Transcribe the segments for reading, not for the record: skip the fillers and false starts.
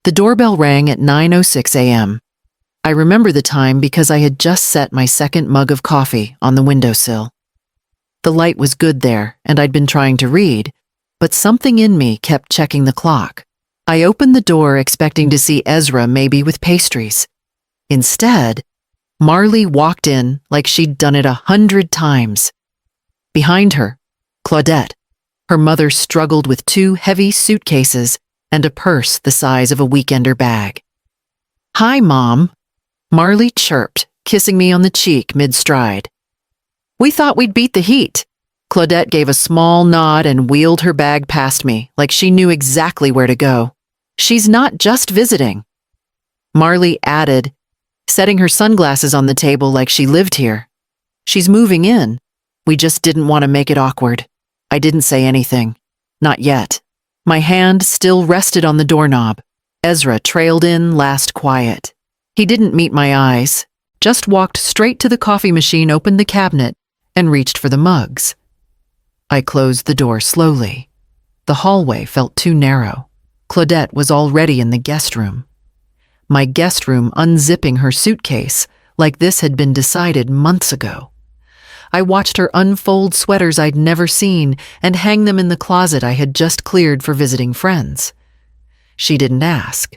The doorbell rang at 9:06 a.m. I remember the time because I had just set my second mug of coffee on the windowsill. The light was good there, and I'd been trying to read, but something in me kept checking the clock. I opened the door expecting to see Ezra maybe with pastries. Instead, Marley walked in like she'd done it 100 times. Behind her, Claudette. Her mother struggled with 2 heavy suitcases and a purse the size of a weekender bag. "Hi, Mom," Marley chirped, kissing me on the cheek mid-stride. "We thought we'd beat the heat." Claudette gave a small nod and wheeled her bag past me like she knew exactly where to go. "She's not just visiting," Marley added, setting her sunglasses on the table like she lived here. "She's moving in. We just didn't want to make it awkward." I didn't say anything. Not yet. My hand still rested on the doorknob. Ezra trailed in last quiet. He didn't meet my eyes, just walked straight to the coffee machine, opened the cabinet, and reached for the mugs. I closed the door slowly. The hallway felt too narrow. Claudette was already in the guest room. My guest room unzipping her suitcase like this had been decided months ago. I watched her unfold sweaters I'd never seen and hang them in the closet I had just cleared for visiting friends. She didn't ask.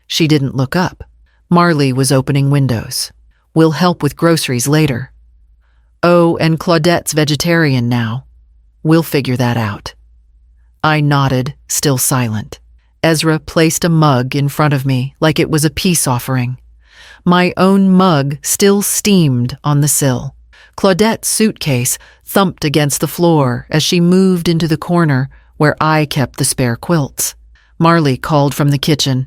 She didn't look up. Marley was opening windows. "We'll help with groceries later." "Oh, and Claudette's vegetarian now. We'll figure that out." I nodded, still silent. Ezra placed a mug in front of me like it was a peace offering. My own mug still steamed on the sill. Claudette's suitcase thumped against the floor as she moved into the corner where I kept the spare quilts. Marley called from the kitchen.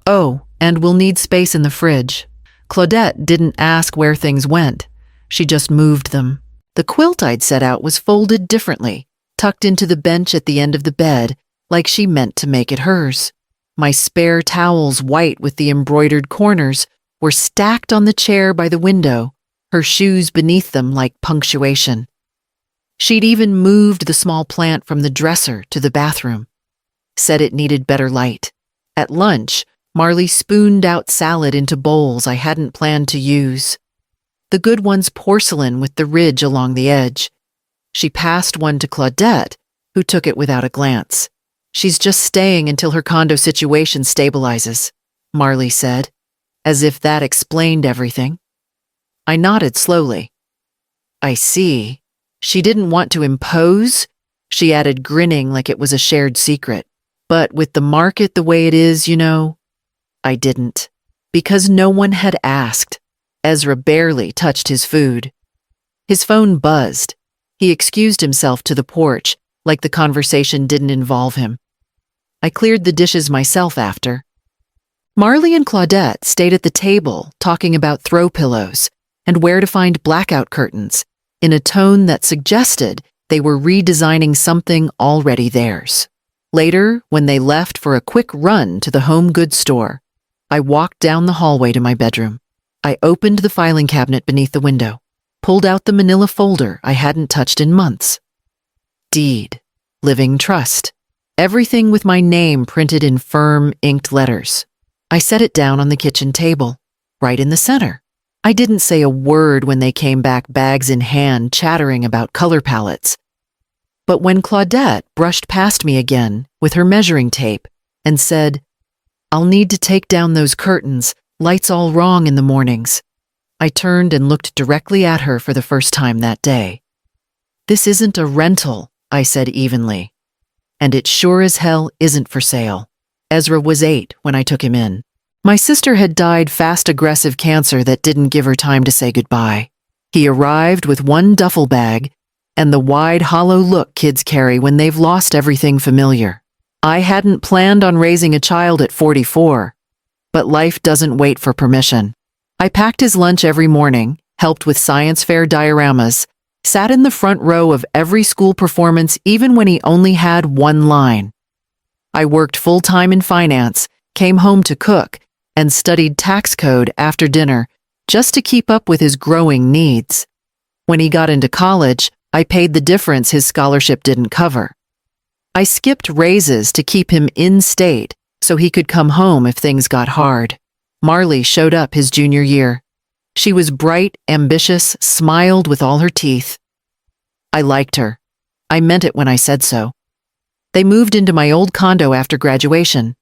"Oh, and we'll need space in the fridge." Claudette didn't ask where things went. She just moved them. The quilt I'd set out was folded differently, tucked into the bench at the end of the bed, like she meant to make it hers. My spare towels, white with the embroidered corners, were stacked on the chair by the window, her shoes beneath them like punctuation. She'd even moved the small plant from the dresser to the bathroom. Said it needed better light. At lunch, Marley spooned out salad into bowls I hadn't planned to use. The good one's porcelain with the ridge along the edge. She passed one to Claudette, who took it without a glance. "She's just staying until her condo situation stabilizes," Marley said, as if that explained everything. I nodded slowly. "I see. She didn't want to impose," she added, grinning like it was a shared secret. "But with the market the way it is, you know." I didn't. Because no one had asked. Ezra barely touched his food. His phone buzzed. He excused himself to the porch, like the conversation didn't involve him. I cleared the dishes myself after. Marley and Claudette stayed at the table talking about throw pillows and where to find blackout curtains, in a tone that suggested they were redesigning something already theirs. Later, when they left for a quick run to the home goods store, I walked down the hallway to my bedroom. I opened the filing cabinet beneath the window, pulled out the manila folder I hadn't touched in months. Deed, living trust, everything with my name printed in firm, inked letters. I set it down on the kitchen table, right in the center. I didn't say a word when they came back, bags in hand, chattering about color palettes. But when Claudette brushed past me again with her measuring tape and said, "I'll need to take down those curtains, light's all wrong in the mornings," I turned and looked directly at her for the first time that day. "This isn't a rental," I said evenly. "And it sure as hell isn't for sale." Ezra was 8 when I took him in. My sister had died fast-aggressive cancer that didn't give her time to say goodbye. He arrived with one duffel bag and the wide, hollow look kids carry when they've lost everything familiar. I hadn't planned on raising a child at 44, but life doesn't wait for permission. I packed his lunch every morning, helped with science fair dioramas, sat in the front row of every school performance even when he only had one line. I worked full-time in finance, came home to cook, and studied tax code after dinner just to keep up with his growing needs. When he got into college, I paid the difference his scholarship didn't cover. I skipped raises to keep him in state so he could come home if things got hard. Marley showed up his junior year. She was bright, ambitious, smiled with all her teeth. I liked her. I meant it when I said so. They moved into my old condo after graduation.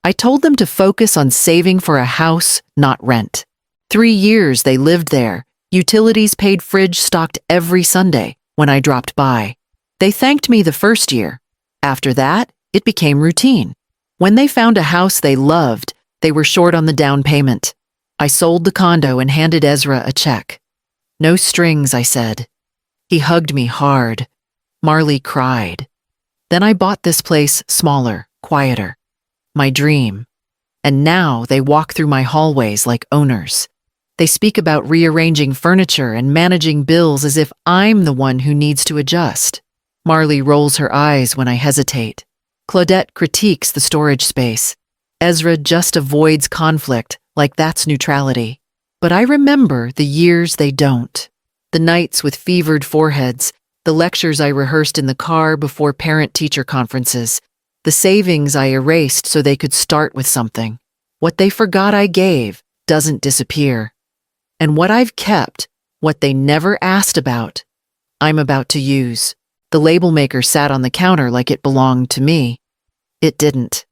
I told them to focus on saving for a house, not rent. 3 years they lived there. Utilities paid, fridge stocked every Sunday when I dropped by. They thanked me the first year. After that, it became routine. When they found a house they loved, they were short on the down payment. I sold the condo and handed Ezra a check. No strings, I said. He hugged me hard. Marley cried. Then I bought this place smaller, quieter. My dream. And now they walk through my hallways like owners. They speak about rearranging furniture and managing bills as if I'm the one who needs to adjust. Marley rolls her eyes when I hesitate. Claudette critiques the storage space. Ezra just avoids conflict like that's neutrality. But I remember the years they don't. The nights with fevered foreheads, the lectures I rehearsed in the car before parent-teacher conferences, the savings I erased so they could start with something. What they forgot I gave doesn't disappear. And what I've kept, what they never asked about, I'm about to use. The label maker sat on the counter like it belonged to me. It didn't.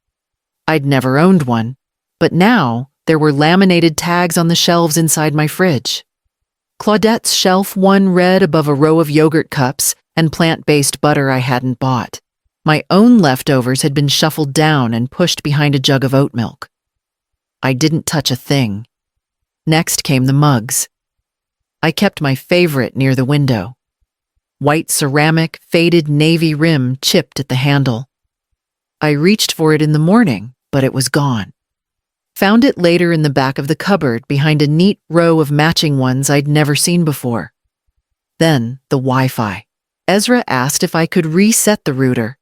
I'd never owned one, but now there were laminated tags on the shelves inside my fridge. Claudette's shelf one read above a row of yogurt cups and plant-based butter I hadn't bought. My own leftovers had been shuffled down and pushed behind a jug of oat milk. I didn't touch a thing. Next came the mugs. I kept my favorite near the window. White ceramic, faded navy rim chipped at the handle. I reached for it in the morning, but it was gone. Found it later in the back of the cupboard behind a neat row of matching ones I'd never seen before. Then, the Wi-Fi. Ezra asked if I could reset the router.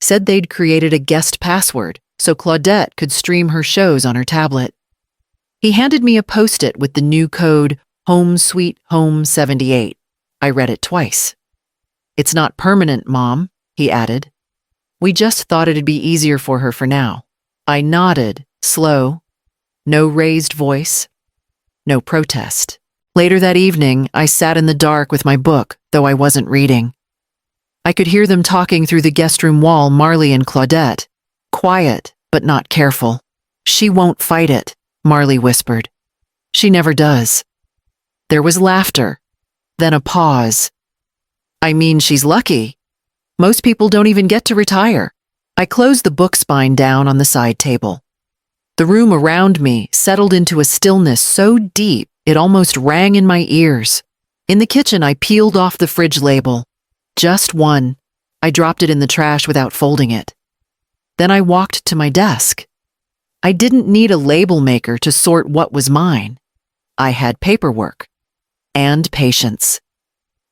Said they'd created a guest password so Claudette could stream her shows on her tablet. He handed me a Post-it with the new code Home Sweet Home 78. I read it twice. "It's not permanent, Mom," he added. "We just thought it'd be easier for her for now." I nodded, slow. No raised voice. No protest. Later that evening, I sat in the dark with my book, though I wasn't reading. I could hear them talking through the guest room wall, Marley and Claudette. Quiet, but not careful. "She won't fight it," Marley whispered. "She never does." There was laughter. Then a pause. "I mean, she's lucky. Most people don't even get to retire." I closed the book spine down on the side table. The room around me settled into a stillness so deep it almost rang in my ears. In the kitchen, I peeled off the fridge label. Just one. I dropped it in the trash without folding it. Then I walked to my desk. I didn't need a label maker to sort what was mine. I had paperwork. And patience.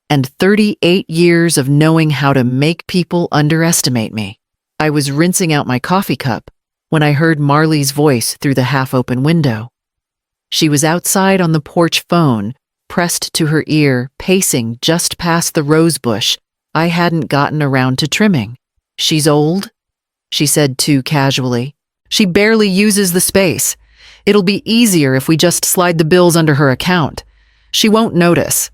And 38 years of knowing how to make people underestimate me. I was rinsing out my coffee cup when I heard Marley's voice through the half-open window. She was outside on the porch phone, pressed to her ear, pacing just past the rose bush I hadn't gotten around to trimming. "She's old," she said too casually. "She barely uses the space. It'll be easier if we just slide the bills under her account. She won't notice.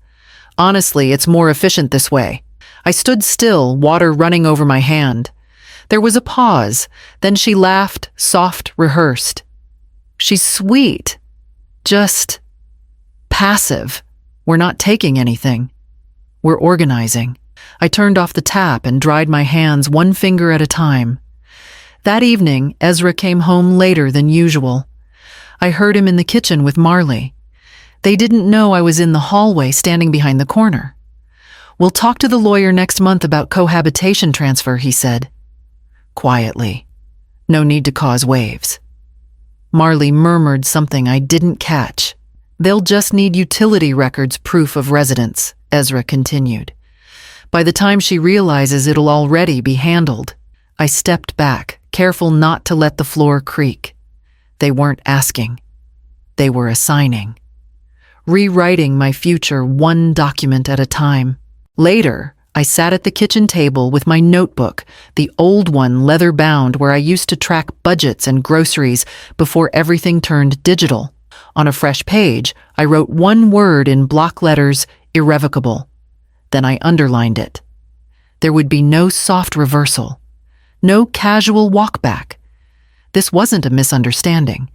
Honestly, it's more efficient this way." I stood still, water running over my hand. There was a pause, then she laughed, soft, rehearsed. "She's sweet. Just passive. We're not taking anything. We're organizing." I turned off the tap and dried my hands one finger at a time. That evening, Ezra came home later than usual. I heard him in the kitchen with Marley. They didn't know I was in the hallway standing behind the corner. "We'll talk to the lawyer next month about cohabitation transfer," he said. Quietly. No need to cause waves. Marley murmured something I didn't catch. "They'll just need utility records proof of residence," Ezra continued. "By the time she realizes it'll already be handled." I stepped back, careful not to let the floor creak. They weren't asking. They were assigning. Rewriting my future one document at a time. Later, I sat at the kitchen table with my notebook, the old one leather-bound where I used to track budgets and groceries before everything turned digital. On a fresh page, I wrote one word in block letters, irrevocable. Then I underlined it. There would be no soft reversal, no casual walkback. This wasn't a misunderstanding.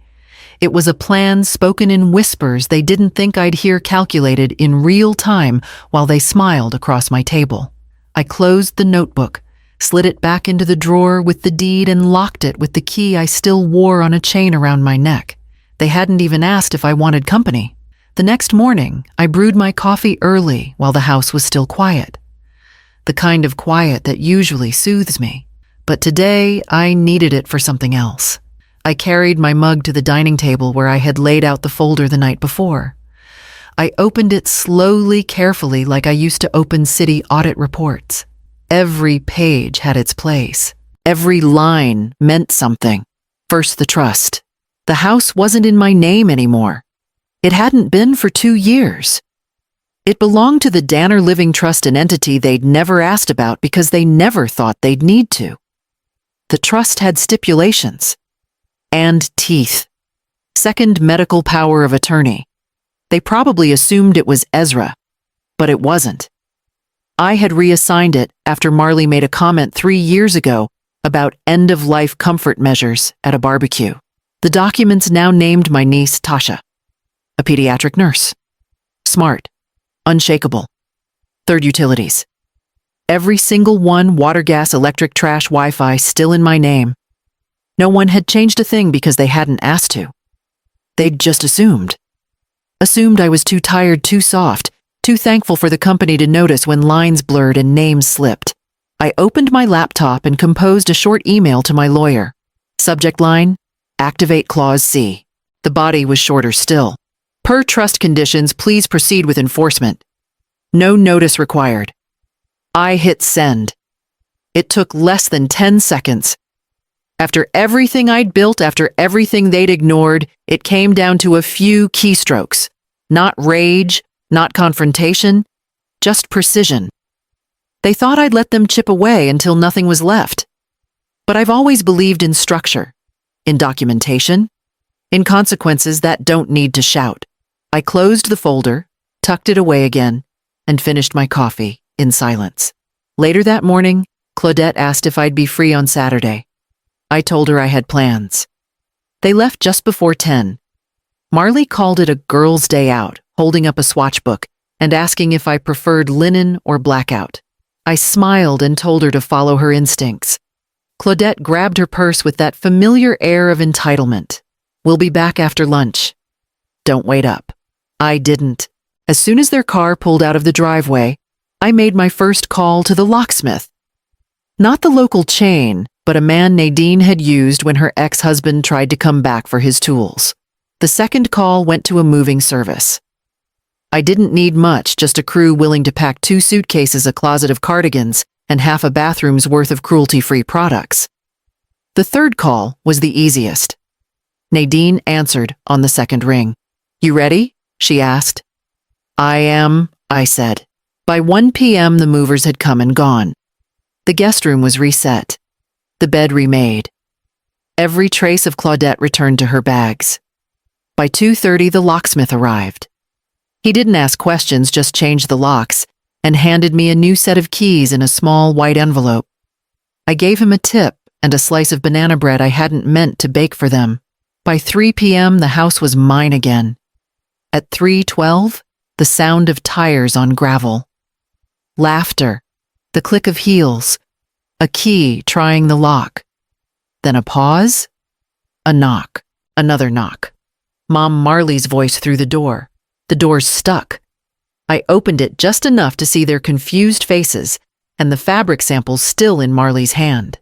It was a plan spoken in whispers they didn't think I'd hear, calculated in real time while they smiled across my table. I closed the notebook, slid it back into the drawer with the deed, and locked it with the key I still wore on a chain around my neck. They hadn't even asked if I wanted company. The next morning, I brewed my coffee early while the house was still quiet. The kind of quiet that usually soothes me. But today, I needed it for something else. I carried my mug to the dining table where I had laid out the folder the night before. I opened it slowly, carefully, like I used to open city audit reports. Every page had its place. Every line meant something. First, the trust. The house wasn't in my name anymore. It hadn't been for 2 years. It belonged to the Danner Living Trust, an entity they'd never asked about because they never thought they'd need to. The trust had stipulations. And teeth. Second medical power of attorney. They probably assumed it was Ezra, but it wasn't. I had reassigned it after Marley made a comment 3 years ago about end-of-life comfort measures at a barbecue. The documents now named my niece Tasha, a pediatric nurse. Smart, unshakable. Third utilities. Every single one, water, gas, electric, trash, Wi-Fi, still in my name. No one had changed a thing because they hadn't asked to. They'd just assumed. Assumed I was too tired, too soft, too thankful for the company to notice when lines blurred and names slipped. I opened my laptop and composed a short email to my lawyer. Subject line, activate Clause C. The body was shorter still. Per trust conditions, please proceed with enforcement. No notice required. I hit send. It took less than 10 seconds. After everything I'd built, after everything they'd ignored, it came down to a few keystrokes. Not rage, not confrontation, just precision. They thought I'd let them chip away until nothing was left. But I've always believed in structure, in documentation, in consequences that don't need to shout. I closed the folder, tucked it away again, and finished my coffee in silence. Later that morning, Claudette asked if I'd be free on Saturday. I told her I had plans. They left just before 10. Marley called it a girl's day out, holding up a swatch book and asking if I preferred linen or blackout. I smiled and told her to follow her instincts. Claudette grabbed her purse with that familiar air of entitlement. We'll be back after lunch. Don't wait up. I didn't. As soon as their car pulled out of the driveway, I made my first call to the locksmith. Not the local chain, but a man Nadine had used when her ex-husband tried to come back for his tools. The second call went to a moving service. I didn't need much, just a crew willing to pack 2 suitcases, a closet of cardigans, and half a bathroom's worth of cruelty-free products. The third call was the easiest. Nadine answered on the second ring. You ready? She asked. I am, I said. By 1 p.m. the movers had come and gone. The guest room was reset. The bed remade. Every trace of Claudette returned to her bags. By 2:30 the locksmith arrived. He didn't ask questions, just changed the locks, and handed me a new set of keys in a small white envelope. I gave him a tip and a slice of banana bread I hadn't meant to bake for them. By 3 p.m. the house was mine again. At 3:12, the sound of tires on gravel. Laughter, the click of heels, a key trying the lock. Then a pause, a knock, another knock. Mom Marley's voice through the door. The door's stuck. I opened it just enough to see their confused faces and the fabric samples still in Marley's hand.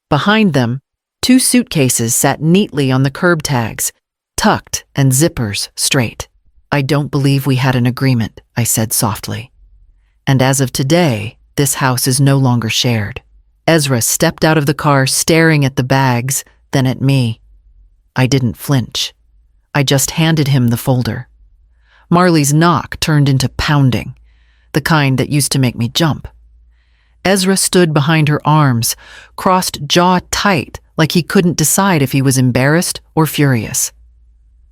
Behind them, 2 suitcases sat neatly on the curb tags, tucked and zippers straight. I don't believe we had an agreement, I said softly. And as of today, this house is no longer shared. Ezra stepped out of the car, staring at the bags, then at me. I didn't flinch. I just handed him the folder. Marley's knock turned into pounding, the kind that used to make me jump. Ezra stood behind her arms, crossed jaw tight like he couldn't decide if he was embarrassed or furious.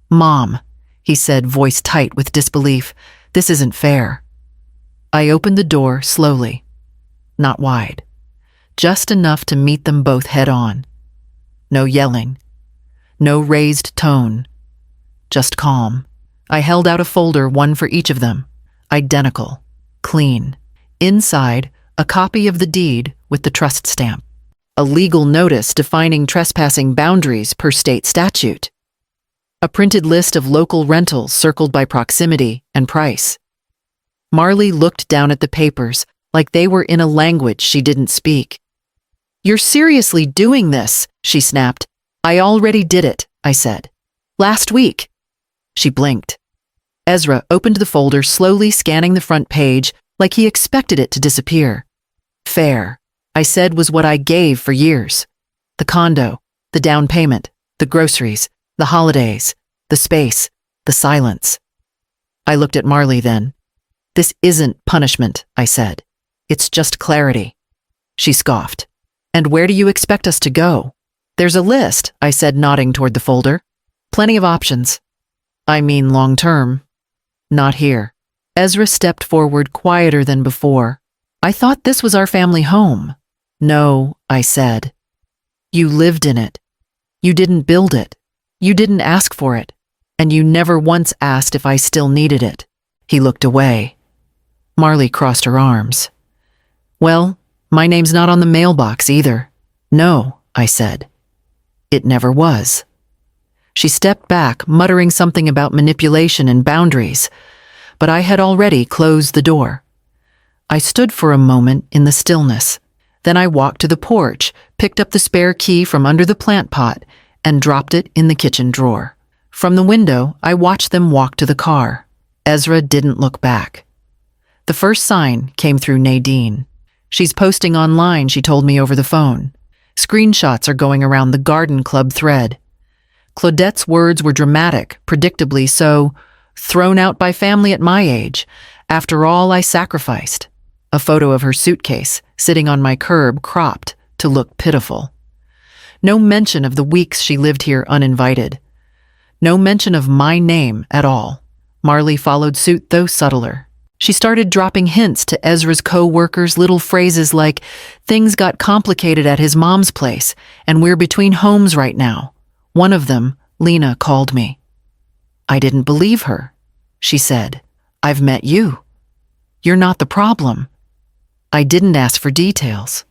"Mom," he said, voice tight with disbelief, "this isn't fair." I opened the door slowly. Not wide. Just enough to meet them both head on. No yelling. No raised tone. Just calm. I held out a folder, one for each of them. Identical. Clean. Inside, a copy of the deed with the trust stamp. A legal notice defining trespassing boundaries per state statute. A printed list of local rentals circled by proximity and price. Marley looked down at the papers like they were in a language she didn't speak. "You're seriously doing this," she snapped. "I already did it," I said. "Last week." She blinked. Ezra opened the folder, slowly scanning the front page like he expected it to disappear. "Fair," I said, was what I gave for years. The condo, the down payment, the groceries, the holidays, the space, the silence. I looked at Marley then. "This isn't punishment," I said. "It's just clarity." She scoffed. "And where do you expect us to go?" "There's a list," I said, nodding toward the folder. "Plenty of options." "I mean long term." "Not here." Ezra stepped forward, quieter than before. "I thought this was our family home." "No," I said. "You lived in it. You didn't build it. You didn't ask for it. And you never once asked if I still needed it." He looked away. Marley crossed her arms. "Well, my name's not on the mailbox either." "No," I said. "It never was." She stepped back, muttering something about manipulation and boundaries, but I had already closed the door. I stood for a moment in the stillness. Then I walked to the porch, picked up the spare key from under the plant pot, and dropped it in the kitchen drawer. From the window, I watched them walk to the car. Ezra didn't look back. The first sign came through Nadine. "She's posting online," she told me over the phone. "Screenshots are going around the garden club thread." Claudette's words were dramatic, predictably so. "Thrown out by family at my age. After all I sacrificed." A photo of her suitcase, sitting on my curb, cropped to look pitiful. No mention of the weeks she lived here uninvited. No mention of my name at all. Marley followed suit, though subtler. She started dropping hints to Ezra's co-workers, little phrases like, "Things got complicated at his mom's place, and we're between homes right now." One of them, Lena, called me. "I didn't believe her." She said, "I've met you. You're not the problem." I didn't ask for details.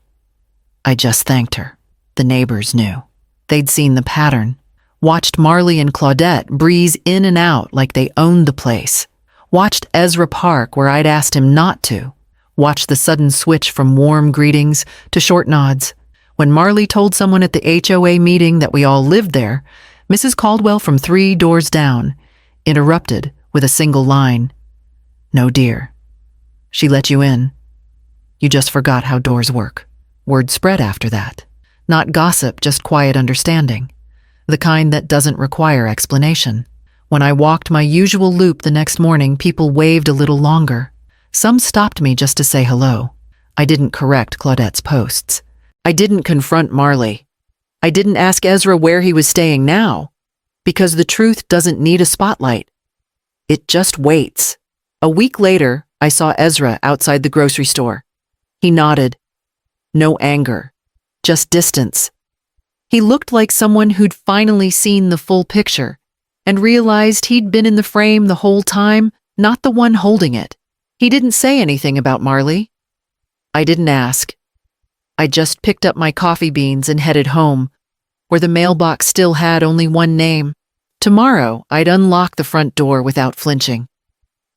I just thanked her. The neighbors knew. They'd seen the pattern. Watched Marley and Claudette breeze in and out like they owned the place. Watched Ezra park where I'd asked him not to. Watched the sudden switch from warm greetings to short nods. When Marley told someone at the HOA meeting that we all lived there, Mrs. Caldwell from 3 doors down interrupted with a single line. "No, dear. She let you in. You just forgot how doors work." Word spread after that. Not gossip, just quiet understanding. The kind that doesn't require explanation. When I walked my usual loop the next morning, people waved a little longer. Some stopped me just to say hello. I didn't correct Claudette's posts. I didn't confront Marley. I didn't ask Ezra where he was staying now, because the truth doesn't need a spotlight. It just waits. A week later, I saw Ezra outside the grocery store. He nodded. No anger, just distance. He looked like someone who'd finally seen the full picture and realized he'd been in the frame the whole time, not the one holding it. He didn't say anything about Marley. I didn't ask. I just picked up my coffee beans and headed home, where the mailbox still had only one name. Tomorrow, I'd unlock the front door without flinching.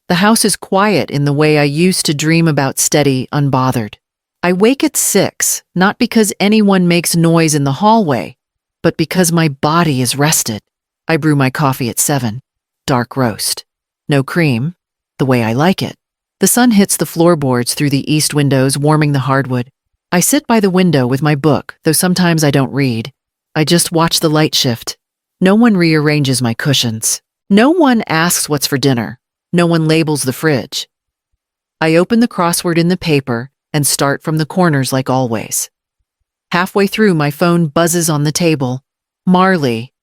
The house is quiet in the way I used to dream about, steady, unbothered. I wake at 6, not because anyone makes noise in the hallway, but because my body is rested. I brew my coffee at 7. Dark roast. No cream, the way I like it. The sun hits the floorboards through the east windows, warming the hardwood. I sit by the window with my book, though sometimes I don't read. I just watch the light shift. No one rearranges my cushions. No one asks what's for dinner. No one labels the fridge. I open the crossword in the paper and start from the corners like always. Halfway through, my phone buzzes on the table. Marley.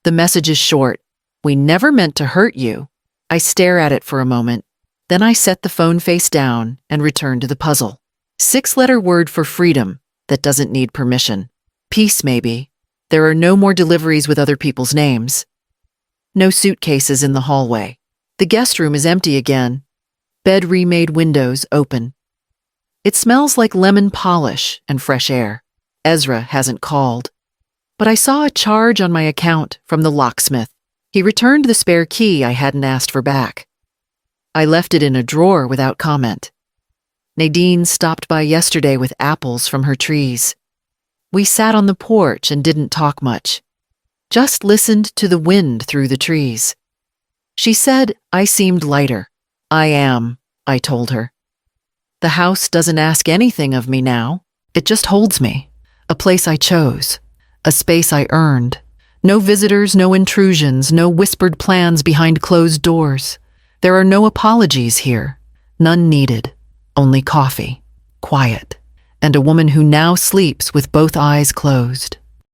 The message is short. We never meant to hurt you. I stare at it for a moment. Then I set the phone face down and return to the puzzle. 6-letter word for freedom that doesn't need permission. Peace, maybe. There are no more deliveries with other people's names. No suitcases in the hallway. The guest room is empty again. Bed remade windows open. It smells like lemon polish and fresh air. Ezra hasn't called. But I saw a charge on my account from the locksmith. He returned the spare key I hadn't asked for back. I left it in a drawer without comment. Nadine stopped by yesterday with apples from her trees. We sat on the porch and didn't talk much. Just listened to the wind through the trees. She said I seemed lighter. I am, I told her. The house doesn't ask anything of me now. It just holds me. A place I chose. A space I earned. No visitors, no intrusions, no whispered plans behind closed doors. There are no apologies here. None needed. Only coffee. Quiet. And a woman who now sleeps with both eyes closed.